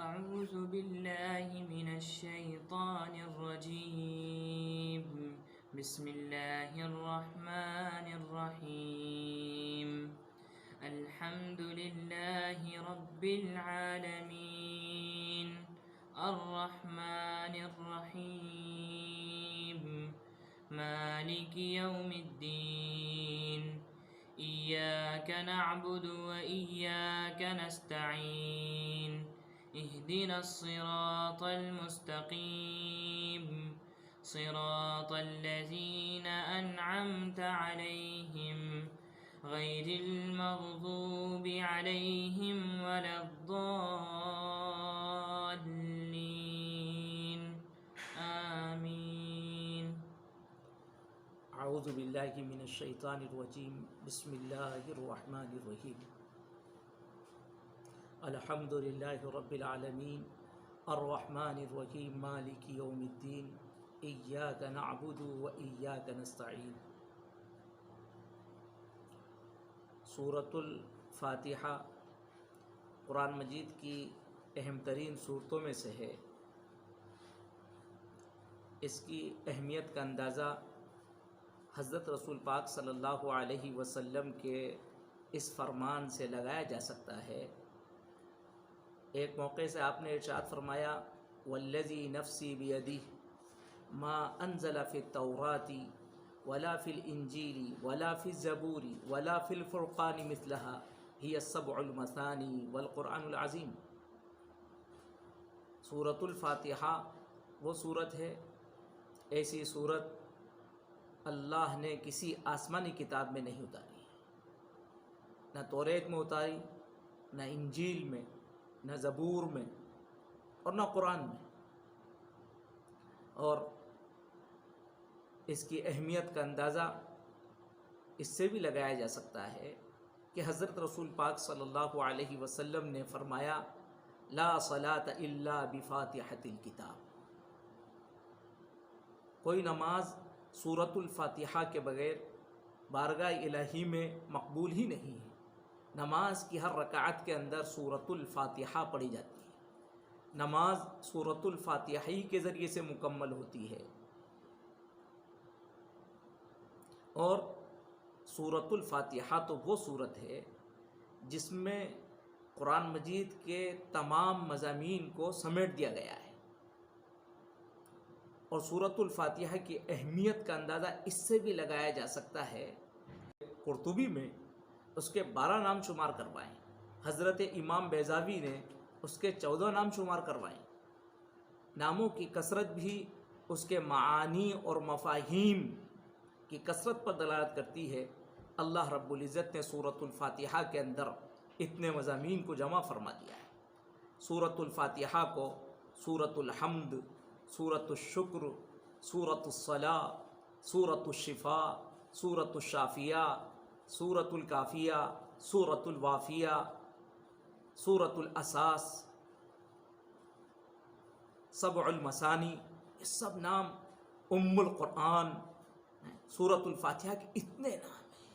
أعوذ بالله من الشيطان الرجيم بسم الله الرحمن الرحيم الحمد لله رب العالمين الرحمن الرحيم مالك يوم الدين إياك نعبد وإياك نستعين اهدنا الصراط المستقيم صراط الذين أنعمت عليهم غير المغضوب عليهم ولا الضالين آمين اعوذ باللہ من الشیطان الرجیم بسم اللہ الرحمن الرحیم الحمد للہ رب العالمین الرحمن الرحیم مالک یوم الدین ایاک نعبد و ایاک نستعین۔ سورۃ الفاتحہ قرآن مجید کی اہم ترین صورتوں میں سے ہے۔ اس کی اہمیت کا اندازہ حضرت رسول پاک صلی اللہ علیہ وسلم کے اس فرمان سے لگایا جا سکتا ہے۔ ایک موقع سے آپ نے ارشاد فرمایا والذی نفسی بیدہ ما انزل فی التوراۃ ولا فی الانجیل ولا فی الزبور ولا فی الفرقان مثلہا ہی السبع المثانی والقرآن العظیم۔ سورۃ الفاتحہ وہ صورت ہے، ایسی صورت اللہ نے کسی آسمانی کتاب میں نہیں اتاری، نہ توریت میں اتاری، نہ انجیل میں، نہ زبور میں، اور نہ قرآن میں۔ اور اس کی اہمیت کا اندازہ اس سے بھی لگایا جا سکتا ہے کہ حضرت رسول پاک صلی اللہ علیہ وسلم نے فرمایا لا صلاۃ الا بفاتحۃ الکتاب، کوئی نماز سورۃ الفاتحہ کے بغیر بارگاہ الہی میں مقبول ہی نہیں ہے۔ نماز کی ہر رکعت کے اندر سورۃ الفاتحہ پڑھی جاتی ہے، نماز سورۃ الفاتحہ ہی کے ذریعے سے مکمل ہوتی ہے۔ اور سورۃ الفاتحہ تو وہ صورت ہے جس میں قرآن مجید کے تمام مضامین کو سمیٹ دیا گیا ہے، اور سورۃ الفاتحہ کی اہمیت کا اندازہ اس سے بھی لگایا جا سکتا ہے۔ قرطبی میں اس کے 12 نام شمار کروائیں، حضرت امام بیضاوی نے اس کے 14 نام شمار کروائیں۔ ناموں کی کثرت بھی اس کے معانی اور مفاہیم کی کثرت پر دلالت کرتی ہے۔ اللہ رب العزت نے سورۃ الفاتحہ کے اندر اتنے مضامین کو جمع فرما دیا ہے۔ سورۃ الفاتحہ کو سورۃ الحمد، سورۃ الشکر، سورۃ الصلاح، سورۃ الشفاء، سورۃ الشافیہ، سورۃ الکافیہ، سورۃ الوافیہ، سورۃ الاساس، سبع المثانی، یہ سب نام، ام القرآن، سورۃ الفاتحہ کے اتنے نام ہیں۔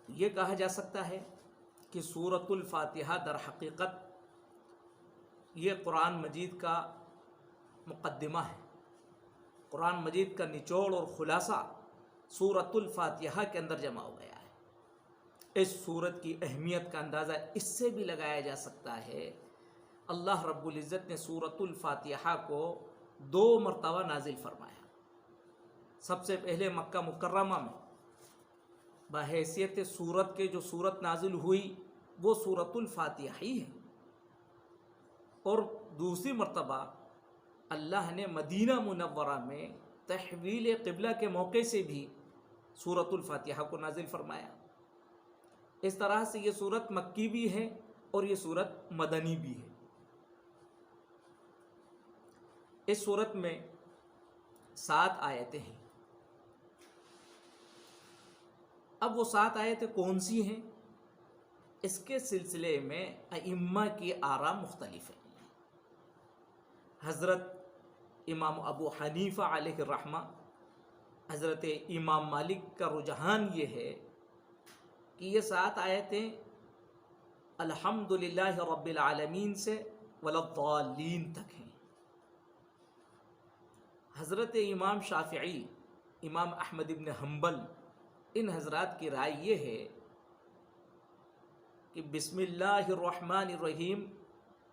یہ کہا جا سکتا ہے کہ سورۃ الفاتحہ در حقیقت یہ قرآن مجید کا مقدمہ ہے۔ قرآن مجید کا نچوڑ اور خلاصہ سورۃ الفاتحہ کے اندر جمع ہو گیا ہے۔ اس سورت کی اہمیت کا اندازہ اس سے بھی لگایا جا سکتا ہے، اللہ رب العزت نے سورۃ الفاتحہ کو 2 مرتبہ نازل فرمایا۔ سب سے پہلے مکہ مکرمہ میں بحیثیت سورت کے جو سورت نازل ہوئی وہ سورۃ الفاتحہ ہی ہے، اور دوسری مرتبہ اللہ نے مدینہ منورہ میں تحویل قبلہ کے موقع سے بھی سورۃ الفاتحہ کو نازل فرمایا۔ اس طرح سے یہ سورت مکی بھی ہے اور یہ سورت مدنی بھی ہے۔ اس سورت میں 7 آیتیں ہیں۔ اب وہ 7 آیتیں کون سی ہیں، اس کے سلسلے میں ائمہ کی آراء مختلف ہیں۔ حضرت امام ابو حنیفہ علیہ الرحمہ، حضرت امام مالک کا رجحان یہ ہے کہ یہ 7 آیتیں الحمدللہ رب العالمین سے وللضالین تک ہیں۔ حضرت امام شافعی، امام احمد ابن حنبل، ان حضرات کی رائے یہ ہے کہ بسم اللہ الرحمن الرحیم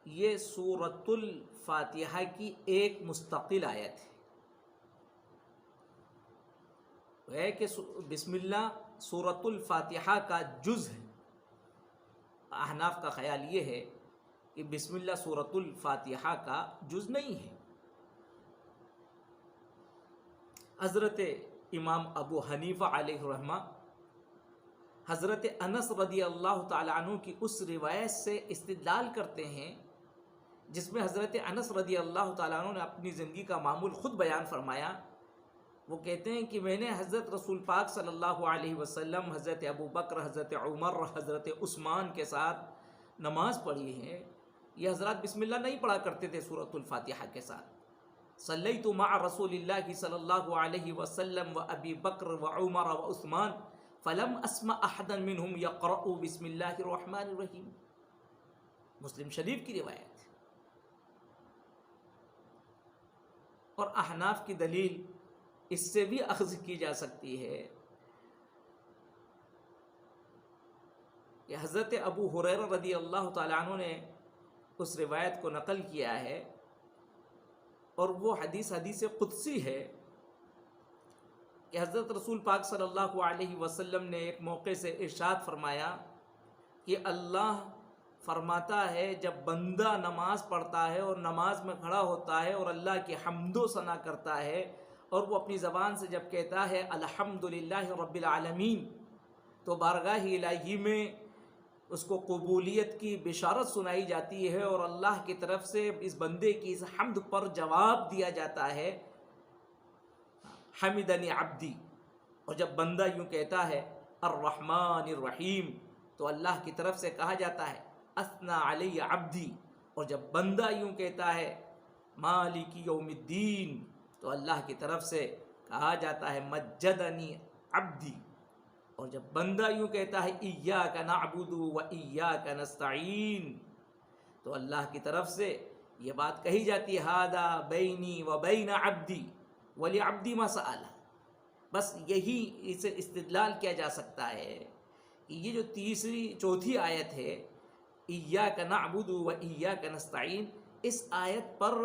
یہ سورۃ الفاتحہ کی ایک مستقل آیت ہے کہ بسم اللہ سورۃ الفاتحہ کا جز ہے۔ احناف کا خیال یہ ہے کہ بسم اللہ سورۃ الفاتحہ کا جز نہیں ہے۔ حضرت امام ابو حنیفہ علیہ الرحمہ حضرت انس رضی اللہ تعالیٰ عنہ کی اس روایت سے استدلال کرتے ہیں جس میں حضرت انس رضی اللہ تعالیٰ عنہ نے اپنی زندگی کا معمول خود بیان فرمایا۔ وہ کہتے ہیں کہ میں نے حضرت رسول پاک صلی اللہ علیہ وسلم، حضرت ابو بکر، حضرت عمر، حضرت عثمان کے ساتھ نماز پڑھی ہے۔ یہ حضرات بسم اللہ نہیں پڑھا کرتے تھے سورۃ الفاتحہ کے ساتھ۔ صلیت مع رسول اللہ صلی اللہ علیہ وسلم و ابی بکر و عمر و عثمان فلم اسمع احدا منہم یقرأ بسم اللہ الرحمن الرحیم۔ مسلم شریف کی روایت۔ اور احناف کی دلیل اس سے بھی اخذ کی جا سکتی ہے کہ حضرت ابو ہریرہ رضی اللہ تعالیٰ عنہ نے اس روایت کو نقل کیا ہے، اور وہ حدیث قدسی ہے کہ حضرت رسول پاک صلی اللہ علیہ وسلم نے ایک موقع سے ارشاد فرمایا کہ اللہ فرماتا ہے جب بندہ نماز پڑھتا ہے اور نماز میں کھڑا ہوتا ہے اور اللہ کی حمد و ثنا کرتا ہے، اور وہ اپنی زبان سے جب کہتا ہے الحمدللہ رب العالمین، تو بارگاہ الہی میں اس کو قبولیت کی بشارت سنائی جاتی ہے اور اللہ کی طرف سے اس بندے کی اس حمد پر جواب دیا جاتا ہے حمدنی عبدی۔ اور جب بندہ یوں کہتا ہے الرحمن الرحیم، تو اللہ کی طرف سے کہا جاتا ہے اثنا علی عبدی۔ اور جب بندہ یوں کہتا ہے مالک یوم الدین، تو اللہ کی طرف سے کہا جاتا ہے مجدنی عبدی۔ اور جب بندہ یوں کہتا ہے ایاک نعبد و ایاک نستعین، تو اللہ کی طرف سے یہ بات کہی جاتی ہے ھذا بینی و بین عبدی ولعبدی ما سأل۔ بس یہی اسے استدلال کیا جا سکتا ہے کہ یہ جو چوتھی آیت ہے ایاک نعبد و ایاک نستعین، اس آیت پر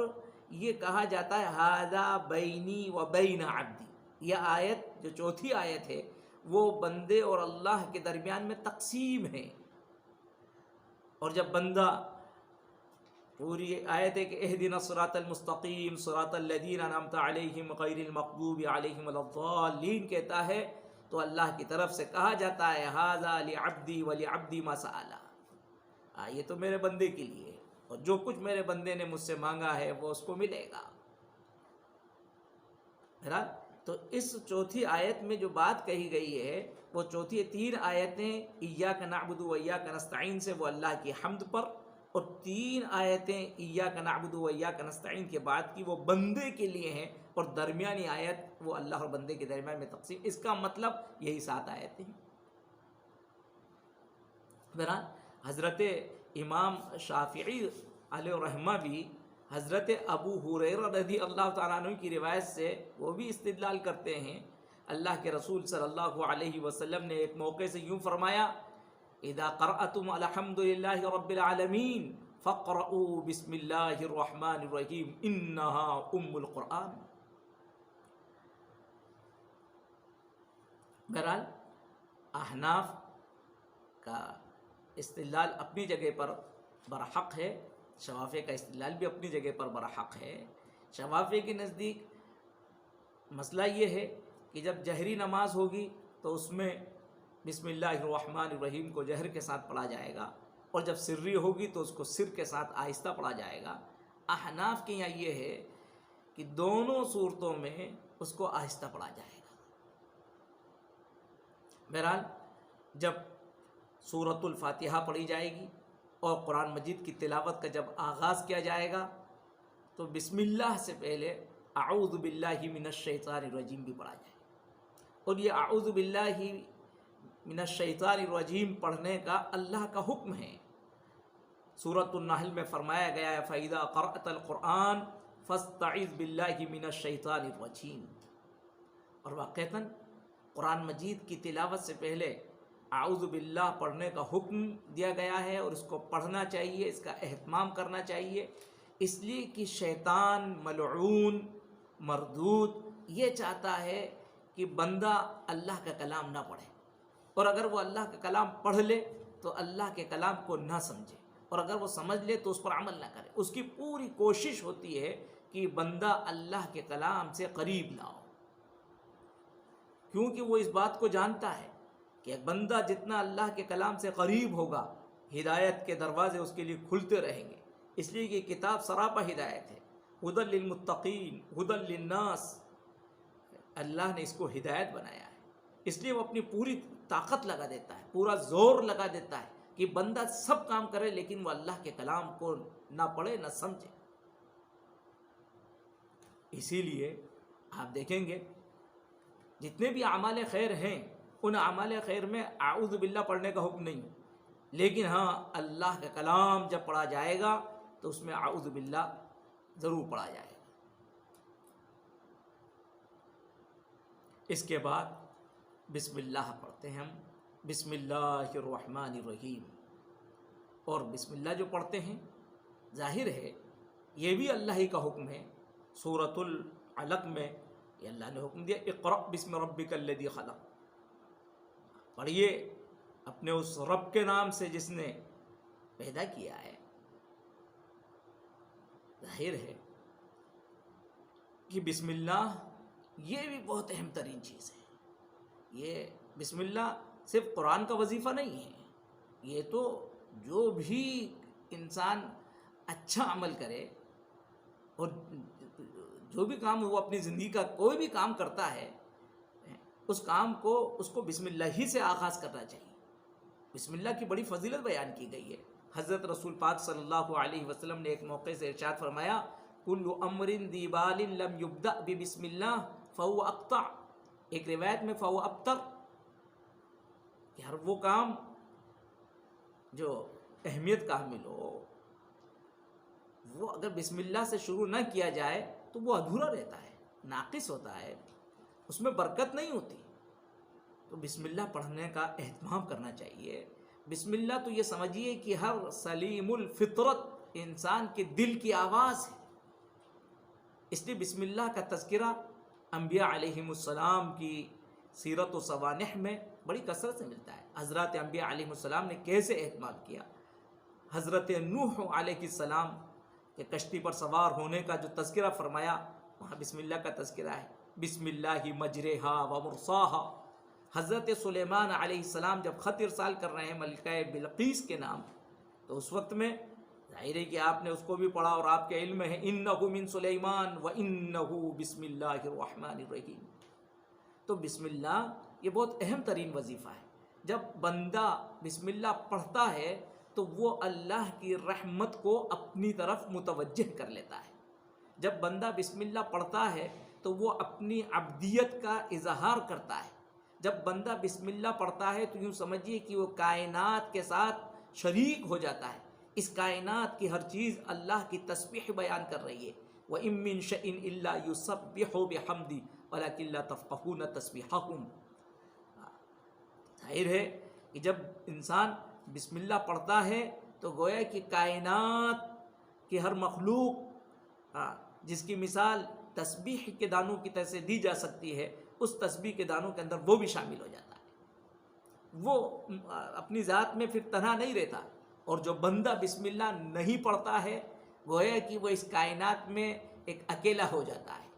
یہ کہا جاتا ہے ھذا بینی و بین عبدی۔ یہ آیت جو چوتھی آیت ہے وہ بندے اور اللہ کے درمیان میں تقسیم ہے۔ اور جب بندہ پوری آیت ہے کہ اہدنا الصراط المستقیم صراط الذین انعمت علیہم غیر المغضوب علیہم ولا الضالین کہتا ہے، تو اللہ کی طرف سے کہا جاتا ہے ھذا لعبدی ولعبدی ما سأل۔ یہ تو میرے بندے کے لیے، اور جو کچھ میرے بندے نے مجھ سے مانگا ہے وہ اس کو ملے گا۔ بہرحال تو اس چوتھی آیت میں جو بات کہی گئی ہے وہ چوتھی 3 آیتیں ایاک نعبد و ایاک نستعین سے وہ اللہ کی حمد پر، اور 3 آیتیں ایاک نعبد و ایاک نستعین کے بعد کی وہ بندے کے لیے ہیں، اور درمیانی آیت وہ اللہ اور بندے کے درمیان میں تقسیم۔ اس کا مطلب یہی 7 آیتیں ہیں۔ بہرحال حضرت امام شافعی علیہ الرحمہ بھی حضرت ابو ہریرہ رضی اللہ تعالیٰ عنہ کی روایت سے وہ بھی استدلال کرتے ہیں۔ اللہ کے رسول صلی اللہ علیہ وسلم نے ایک موقع سے یوں فرمایا اذا قرأتم الحمد للہ رب العالمین فقرؤوا بسم اللہ الرحمن الرحیم انہا القرآن۔ بہرحال احناف کا استدلال اپنی جگہ پر برحق ہے، شوافی کا استدلال بھی اپنی جگہ پر برحق ہے۔ شوافی کے نزدیک مسئلہ یہ ہے کہ جب جہری نماز ہوگی تو اس میں بسم اللہ الرحمن الرحیم کو جہر کے ساتھ پڑھا جائے گا، اور جب سری ہوگی تو اس کو سر کے ساتھ آہستہ پڑھا جائے گا۔ احناف کے یہاں یہ ہے کہ دونوں صورتوں میں اس کو آہستہ پڑھا جائے گا۔ بہرحال جب سورۃ الفاتحہ پڑھی جائے گی اور قرآن مجید کی تلاوت کا جب آغاز کیا جائے گا تو بسم اللہ سے پہلے اعوذ باللہ من الشیطان الرجیم بھی پڑھا جائے گا، اور یہ اعوذ باللہ من الشیطان الرجیم پڑھنے کا اللہ کا حکم ہے۔ سورۃ النحل میں فرمایا گیا ہے فَإِذَا قَرَأْتَ الْقُرْآنَ فَاسْتَعِذْ بِاللَّهِ مِنَ الشَّيْطَانِ الرَّجِيمِ۔ اور واقعتاً قرآن مجید کی تلاوت سے پہلے اعوذ باللہ پڑھنے کا حکم دیا گیا ہے، اور اس کو پڑھنا چاہیے، اس کا اہتمام کرنا چاہیے، اس لیے کہ شیطان ملعون مردود یہ چاہتا ہے کہ بندہ اللہ کا کلام نہ پڑھے، اور اگر وہ اللہ کا کلام پڑھ لے تو اللہ کے کلام کو نہ سمجھے، اور اگر وہ سمجھ لے تو اس پر عمل نہ کرے۔ اس کی پوری کوشش ہوتی ہے کہ بندہ اللہ کے کلام سے قریب نہ ہو، کیونکہ وہ اس بات کو جانتا ہے کہ ایک بندہ جتنا اللہ کے کلام سے قریب ہوگا ہدایت کے دروازے اس کے لیے کھلتے رہیں گے، اس لیے کہ کتاب سراپا ہدایت ہے، ہدی للمتقین ہدی للناس، اللہ نے اس کو ہدایت بنایا ہے، اس لیے وہ اپنی پوری طاقت لگا دیتا ہے، پورا زور لگا دیتا ہے کہ بندہ سب کام کرے لیکن وہ اللہ کے کلام کو نہ پڑھے نہ سمجھے۔ اسی لیے آپ دیکھیں گے جتنے بھی اعمال خیر ہیں ان اعمال خیر میں اعوذ باللہ پڑھنے کا حکم نہیں، لیکن ہاں اللہ کا کلام جب پڑھا جائے گا تو اس میں اعوذ باللہ ضرور پڑھا جائے گا۔ اس کے بعد بسم اللہ پڑھتے ہیں ہم، بسم اللہ الرحمن الرحیم، اور بسم اللہ جو پڑھتے ہیں ظاہر ہے یہ بھی اللہ ہی کا حکم ہے۔ سورۃ العلق میں یہ اللہ نے حکم دیا اقرأ بسم ربک الذی خلق، پڑھیے اپنے اس رب کے نام سے جس نے پیدا کیا ہے۔ ظاہر ہے کہ بسم اللہ یہ بھی بہت اہم ترین چیز ہے۔ یہ بسم اللہ صرف قرآن کا وظیفہ نہیں ہے، یہ تو جو بھی انسان اچھا عمل کرے اور جو بھی کام وہ اپنی زندگی کا کوئی بھی کام کرتا ہے اس کام کو اس کو بسم اللہ ہی سے آغاز کرنا چاہیے۔ بسم اللہ کی بڑی فضیلت بیان کی گئی ہے۔ حضرت رسول پاک صلی اللہ علیہ وسلم نے ایک موقع سے ارشاد فرمایا کل امر ذی بال لم یبدأ ببسم اللہ فهو اقطع، ایک روایت میں فهو ابتر، کہ ہر وہ کام جو اہمیت کا حامل ہو وہ اگر بسم اللہ سے شروع نہ کیا جائے تو وہ ادھورا رہتا ہے، ناقص ہوتا ہے، اس میں برکت نہیں ہوتی۔ تو بسم اللہ پڑھنے کا اہتمام کرنا چاہیے۔ بسم اللہ تو یہ سمجھیے کہ ہر سلیم الفطرت انسان کے دل کی آواز ہے، اس لیے بسم اللہ کا تذکرہ انبیاء علیہم السلام کی سیرت و سوانح میں بڑی کثرت سے ملتا ہے۔ حضرات انبیاء علیہم السلام نے کیسے اہتمام کیا۔ حضرت نوح علیہ السلام کہ کشتی پر سوار ہونے کا جو تذکرہ فرمایا وہاں بسم اللہ کا تذکرہ ہے، بسم اللہ مجرہا و مرساہا۔ حضرت سلیمان علیہ السلام جب خط ارسال کر رہے ہیں ملکہ بلقیس کے نام تو اس وقت میں ظاہر ہے کہ آپ نے اس کو بھی پڑھا اور آپ کے علم ہے انہ من سلیمان و انہ بسم اللہ الرحمن الرحیم۔ تو بسم اللہ یہ بہت اہم ترین وظیفہ ہے۔ جب بندہ بسم اللہ پڑھتا ہے تو وہ اللہ کی رحمت کو اپنی طرف متوجہ کر لیتا ہے۔ جب بندہ بسم اللہ پڑھتا ہے تو وہ اپنی عبدیت کا اظہار کرتا ہے۔ جب بندہ بسم اللہ پڑھتا ہے تو یوں سمجھیے کہ وہ کائنات کے ساتھ شریک ہو جاتا ہے، اس کائنات کی ہر چیز اللہ کی تسبیح بیان کر رہی ہے۔ وَإِن مِّن شَيْءٍ إِلَّا يُسَبِّحُ بِحَمْدِهِ وَلَكِن لَّا تَفْقَهُونَ تَسْبِيحَهُمْ۔ ظاہر ہے کہ جب انسان بسم اللہ پڑھتا ہے تو گویا کہ کائنات کی ہر مخلوق جس کی مثال تسبیح کے دانوں کی طرح سے دی جا سکتی ہے، اس تسبیح کے دانوں کے اندر وہ بھی شامل ہو جاتا ہے۔ وہ اپنی ذات میں پھر تنہا نہیں رہتا، اور جو بندہ بسم اللہ نہیں پڑھتا ہے گویا کہ وہ اس کائنات میں ایک اکیلا ہو جاتا ہے،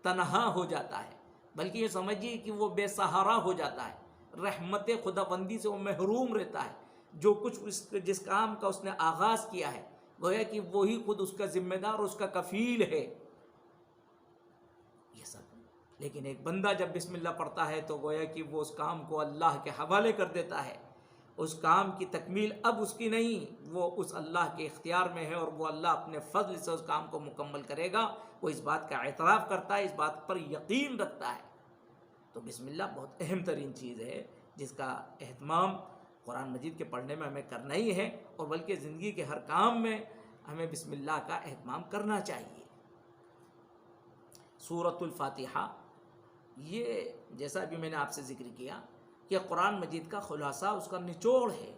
تنہا ہو جاتا ہے، بلکہ یہ سمجھیے کہ وہ بے سہارا ہو جاتا ہے، رحمت خدا بندی سے وہ محروم رہتا ہے۔ جو کچھ جس کام کا اس نے آغاز کیا ہے گویا کہ وہی خود اس کا ذمہ دار اور اس کا کفیل ہے یہ سب۔ لیکن ایک بندہ جب بسم اللہ پڑھتا ہے تو گویا کہ وہ اس کام کو اللہ کے حوالے کر دیتا ہے، اس کام کی تکمیل اب اس کی نہیں، وہ اس اللہ کے اختیار میں ہے، اور وہ اللہ اپنے فضل سے اس کام کو مکمل کرے گا۔ وہ اس بات کا اعتراف کرتا ہے، اس بات پر یقین رکھتا ہے۔ تو بسم اللہ بہت اہم ترین چیز ہے جس کا اہتمام قرآن مجید کے پڑھنے میں ہمیں کرنا ہی ہے، اور بلکہ زندگی کے ہر کام میں ہمیں بسم اللہ کا اہتمام کرنا چاہیے۔ سورۃ الفاتحہ، یہ جیسا بھی میں نے آپ سے ذکر کیا کہ قرآن مجید کا خلاصہ، اس کا نچوڑ ہے۔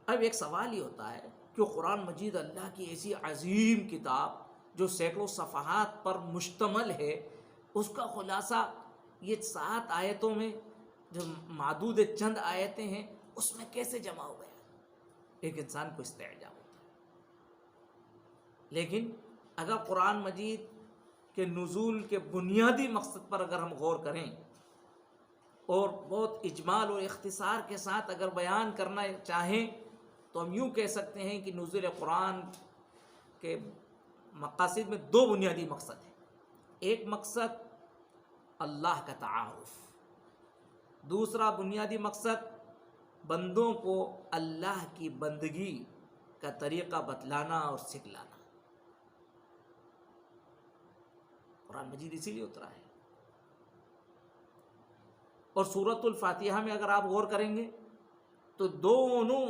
اب ایک سوال یہ ہوتا ہے کہ قرآن مجید اللہ کی ایسی عظیم کتاب جو سینکڑوں صفحات پر مشتمل ہے، اس کا خلاصہ یہ 7 آیتوں میں، جو معدود چند آیتیں ہیں، اس میں کیسے جمع ہو گیا؟ ایک انسان کو استعجاب ہوتا ہے۔ لیکن اگر قرآن مجید کے نزول کے بنیادی مقصد پر اگر ہم غور کریں اور بہت اجمال اور اختصار کے ساتھ اگر بیان کرنا چاہیں، تو ہم یوں کہہ سکتے ہیں کہ نزول قرآن کے مقاصد میں 2 بنیادی مقصد ہیں۔ ایک مقصد اللہ کا تعارف، دوسرا بنیادی مقصد بندوں کو اللہ کی بندگی کا طریقہ بتلانا اور سکھلانا۔ قرآن مجید اسی لیے اترا ہے۔ اور سورۃ الفاتحہ میں اگر آپ غور کریں گے تو دونوں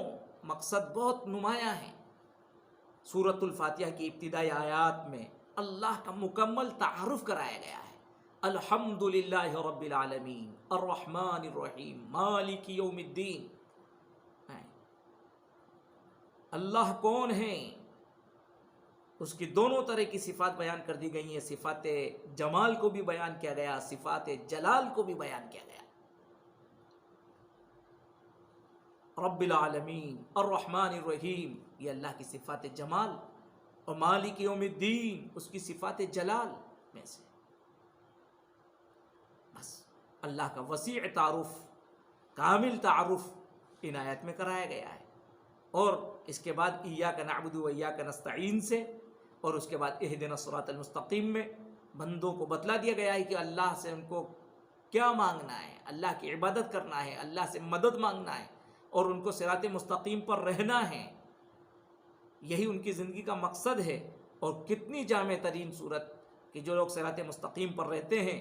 مقصد بہت نمایاں ہیں۔ سورۃ الفاتحہ کی ابتدائی آیات میں اللہ کا مکمل تعارف کرایا گیا ہے۔ الحمدللہ رب العالمین الرحمن الرحیم مالک یوم الدین۔ اللہ کون ہیں، اس کی دونوں طرح کی صفات بیان کر دی گئی ہیں۔ صفات جمال کو بھی بیان کیا گیا، صفات جلال کو بھی بیان کیا گیا۔ رب العالمین الرحمن الرحیم، یہ اللہ کی صفات جمال، اور مالک یوم الدین اس کی صفات جلال میں سے۔ بس اللہ کا وسیع تعارف، کامل تعارف ان آیات میں کرایا گیا ہے۔ اور اس کے بعد ایاک نعبد و ایاک نستعین سے، اور اس کے بعد اہدنا الصراط المستقیم میں بندوں کو بتلا دیا گیا ہے کہ اللہ سے ان کو کیا مانگنا ہے، اللہ کی عبادت کرنا ہے، اللہ سے مدد مانگنا ہے، اور ان کو صراط مستقیم پر رہنا ہے۔ یہی ان کی زندگی کا مقصد ہے۔ اور کتنی جامع ترین صورت کہ جو لوگ صراط مستقیم پر رہتے ہیں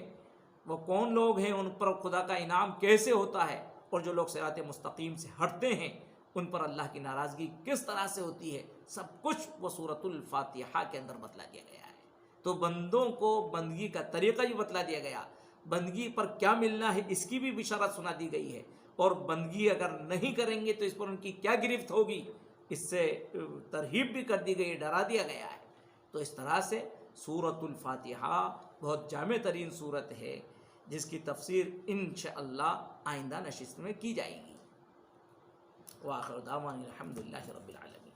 وہ کون لوگ ہیں، ان پر خدا کا انعام کیسے ہوتا ہے، اور جو لوگ صراط مستقیم سے ہٹتے ہیں ان پر اللہ کی ناراضگی کس طرح سے ہوتی ہے، سب کچھ وہ سورۃ الفاتحہ کے اندر بتلا دیا گیا ہے۔ تو بندوں کو بندگی کا طریقہ بھی بتلا دیا گیا، بندگی پر کیا ملنا ہے اس کی بھی بشارت سنا دی گئی ہے، اور بندگی اگر نہیں کریں گے تو اس پر ان کی کیا گرفت ہوگی، اس سے ترغیب بھی کر دی گئی، ڈرا دیا گیا ہے۔ تو اس طرح سے سورۃ الفاتحہ بہت جامع ترین صورت ہے، جس کی تفسیر انشاءاللہ آئندہ نشست میں کی جائے گی۔ وآخر دعوانا الحمدللہ رب العالمین۔